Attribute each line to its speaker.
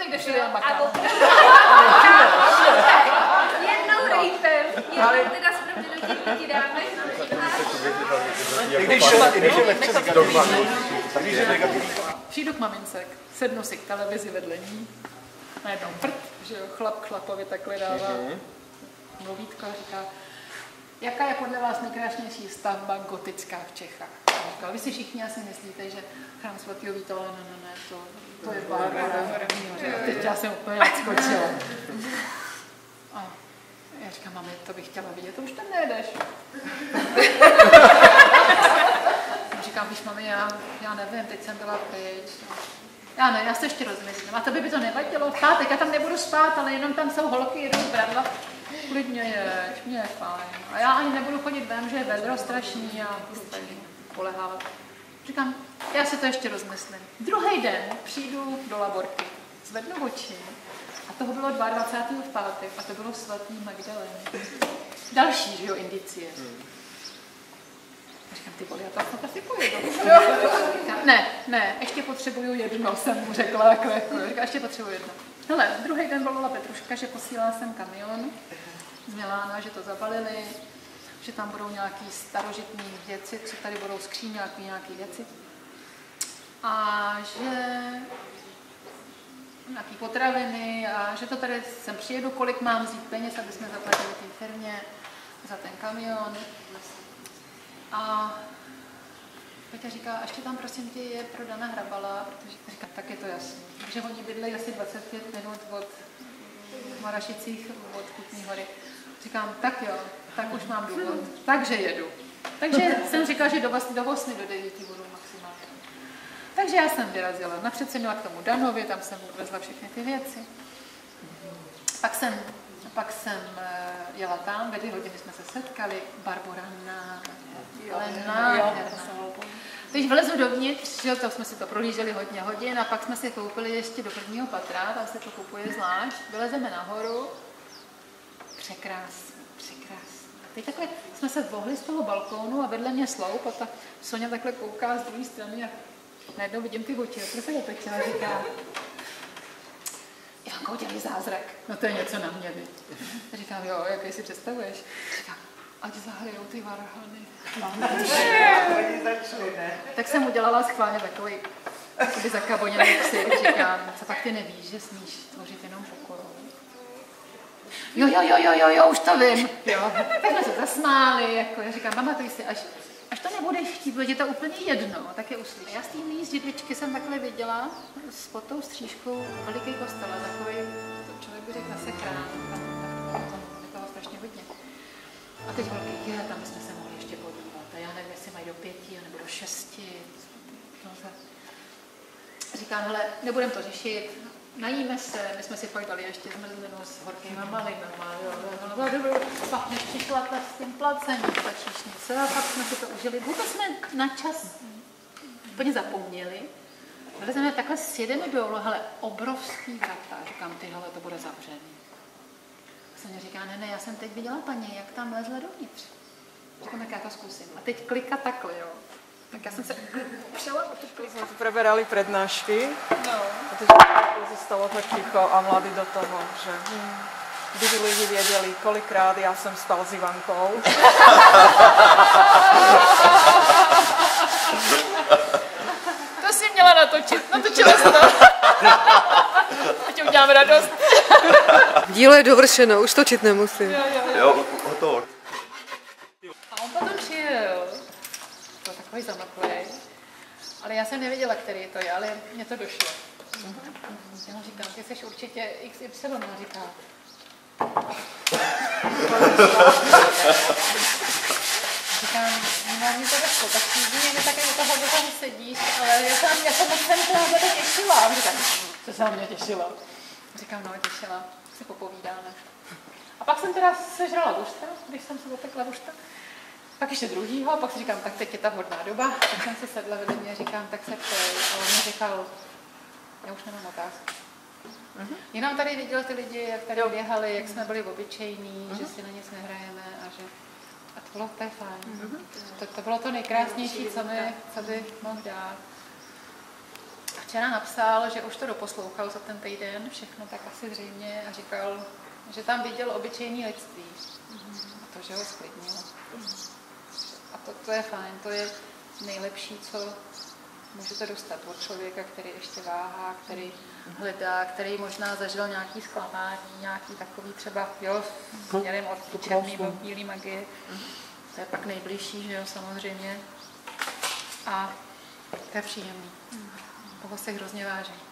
Speaker 1: teď jde všude makám. Jednou rejtem, jednou teda zprávě do těch dáme. Přijdu k mamince, sednu si k televizi vedle ní, najednou prd, že jo, chlap chlapovi takhle dává mluvítka a říká, jaká je podle vás nejkrásnější stavba gotická v Čechách? Říkal, vy si všichni asi myslíte, že chrám svatého Víta, ale ne, to je Bára. Teď já jsem úplně odskočila. A já říkám, mami, to bych chtěla vidět, to už tam nejedeš. Říkám, víš, mami, já nevím, teď jsem byla pryč. Já se ještě rozmyslím. A to by to nevadilo. V pátek, já tam nebudu spát, ale jenom tam jsou holky, jedou bradla. Klidně jeď, mě je fajn. A já ani nebudu chodit ven, že je vedro strašný a polehávat. Říkám, já si to ještě rozmyslím. Druhý den přijdu do laborky, zvednu oči a toho bylo 22. v pátek a to bylo svatý Magdalén. Další, že jo, indicie. Říkám, ty vole, já tam asi pojedu. Ne, ještě potřebuju jedno, jsem mu řekla, jako, říkám, ještě potřebuju jedno. Hele, druhý den volala Petruška, že posílala jsem kamion z Milána, že to zabalili, že tam budou nějaký starožitné věci, co tady budou skříň, nějaký věci. A že nějaký potraviny a že to tady sem přijedu, kolik mám vzít peněz, aby jsme zaplatili té firmě za ten kamion. A Peťa říká, ještě tam prosím tě je pro Dana Hrabala, protože říká, tak je to jasný. Takže oni bydlejí asi 25 minut od Marašicích, od Kutní Hory. Říkám, tak jo, tak už mám důvod, takže jedu. Takže jsem říkala, že do 8 do 9 budu maximálně. Takže já jsem vyrazila. Napřed jsem měla k tomu Danovi, tam jsem odvezla všechny ty věci. Pak jsem jela tam, ve 2 hodiny jsme se setkali, Barbora nádherná. Teď vlezu dovnitř, že to jsme si to prohlíželi hodně hodin a pak jsme si koupili ještě do 1. patra, tam se to kupuje zvlášť. Vylezeme nahoru, překrásný. Teď takhle jsme se vohli z toho balkónu a vedle mě sloup a ta Soňa takhle kouká z druhé strany a najednou vidím ty oči, jak se Peťa říká, Ivanko, udělej zázrak. No to je něco na mě, viď. Říkám, jo, jak si představuješ? Říkám, ať zahrajou ty varhany. Tak jsem udělala schválně takový zakaboněný ksik. Říkám, co pak ty nevíš, že smíš tvořit jenom pokoru. Jo, už to vím. Jo. Tak jsme se zasmáli, jako já říkám, pamatuj si, až to nebudeš chtít, bude to úplně jedno, tak je uslyš. Já z té mý zdědvičky jsem takhle viděla s pod tou střížkou veliký kostel, takový, to člověk by řekl zase chrám, tam toho strašně hodně. A teď holky, tam bychom se mohli ještě podívat, a já nevím, jestli mají do 5 nebo do 6. Říkám, hele, nebudem to řešit, najíme se, my jsme si pak dali ještě zmrzlinu s horkýma malinama, pak než přišla ta s tím placením, ta číšnice, a pak jsme si to užili. Vůbec jsme na čas úplně zapomněli. Vylezeme takhle, sjedeme dolů, hele, obrovský vrata, říkám, tyhle, to bude zavřený. Soňa říká, ne, já jsem teď viděla paní, jak tam lezle dovnitř. Říkám, tak já to zkusím. A teď klika takhle, jo. Tak já jsem se opřela o tu kliku.
Speaker 2: Jsme tu preberali prednášky.
Speaker 1: No.
Speaker 2: A teď zostalo tak ticho a mladí do toho, že kdyby lidi věděli, kolikrát já jsem spal s Ivankou.
Speaker 1: To si měla natočit. Natočila jsi to. Ať uděláme radost.
Speaker 3: Dílo je dovršeno, už točit nemusím.
Speaker 4: Jo, hotovo.
Speaker 1: A on potom přijel. Byl takový zamaklej. Ale já jsem nevěděla, který to je, ale mně to došlo. Já mu říkám, ty jsi určitě XY, a říká. Říkám, mě to došlo, tak mě také do toho sedíš, ale já jsem moc jsem to těšila. A říkám, co se na mě těšila? Říkám, no, těšila, si popovídáme. A pak jsem teda sežrala vušta, když jsem se opekla vušta. Pak ještě druhýho, pak si říkám, tak teď je ta vhodná doba. Tak jsem se sedla vedle mě a říkám, tak se ptej. A on mi říkal, já už nemám otázku. Jenom tady viděl ty lidi, jak tady běhali, jak jsme byli obyčejní, že si na nic nehrajeme a že... A to bylo to fajn. To bylo to nejkrásnější, co by mohl dát. A včera napsal, že už to doposlouchal za ten týden, všechno tak asi zřejmě, a říkal, že tam viděl obyčejný lidství. A to, že ho sklidnilo. A to je fajn, to je nejlepší, co můžete dostat od člověka, který ještě váhá, který hledá, který možná zažil nějaký zklamání, nějaký takový třeba, jo, směrem od černý do bílý magie. To je pak nejbližší, že jo, samozřejmě. A to je příjemný. Toho si hrozně vážím.